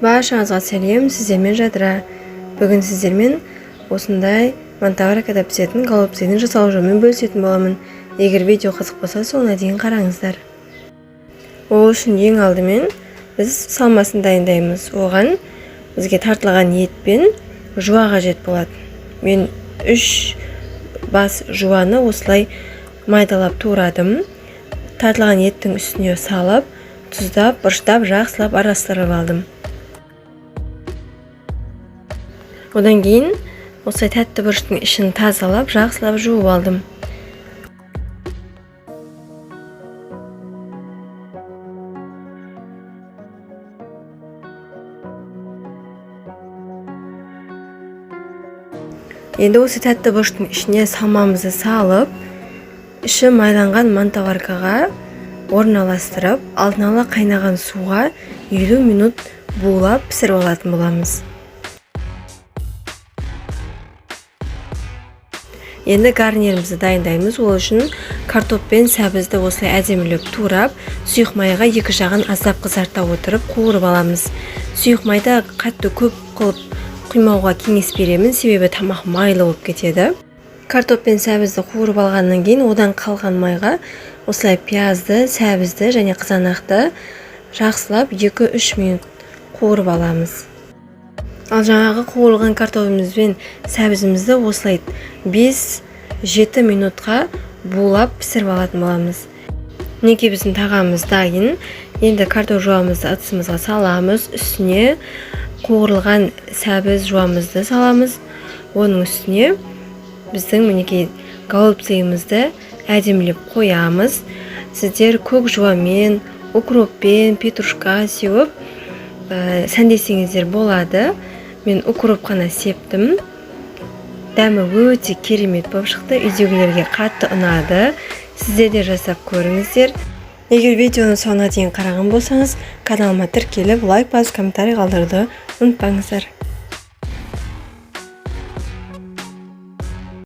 Barşаңызға сәлем, сіздермен Жадыра. Бүгін сіздермен осындай монтаврикада пісетін голубцайдың жасалу жолымен бөлісетін боламын. Егер видео қызық болса, соңына дейін қараңыздар. Ол үшін ең алдымен біз салмасын дайындаймыз. Оған бізге тартылған ет пен жуа қажет болады. Мен 3 бас жуаны осылай майдалап турадым. Тартылған еттің үстіне салып, тұздап, бұрыштап, жақсылап араластырып алдым. Одан кейін осылай тәтті бұрыштың ішін тазалап, жақсылап жуып алдым. Енді осы тәтті бұрыштың ішіне салмамызды салып, іші майланған мантаваркаға орналастырып, алдын ала қайнаған суға 50 минут булап пісіріп алатын боламыз. Енді гарнирімізді дайындаймыз. Ол үшін картоп пен сәбізді осылай әдемілеп турап, сұйық майға екі жағын аздап қызарта отырып қуырып аламыз. Сұйық майды қатты көп қылып құймауға кеңес беремін, себебі тамақ майлы болып кетеді. Картоп пен сәбізді қуырып алғаннан кейін одан қалған майға осылай пиязды, сәбізді және қызанақты жақсылап 2-3 минут қуырып аламыз. Ал жаңағы қуырылған картопымыз бен сәбізімізді осылай 5-7 минутқа булап пісіріп алатын боламыз. Мінекей біздің тағамыз дайын. Енді картоп жуамызды ыдысымызға саламыз. Үстіне қуырылған сәбіз жуамызды саламыз. Оның үстіне біздің мінекей голубцайымызды әдемілеп қоямыз. Сіздер көк жуамен, укроппен, петрушка сеуіп сәндесеңіздер болады. Мен укроп қана септім. Дәмі өте керемет болып шықты. Үйдегілерге қатты ұнады. Сіздер де жасап көріңіздер. Егер видеоны соңына дейін қараған болсаңыз, каналыма тіркеліп, лайк басып, комментарий қалдыруды ұмытпаңыздар.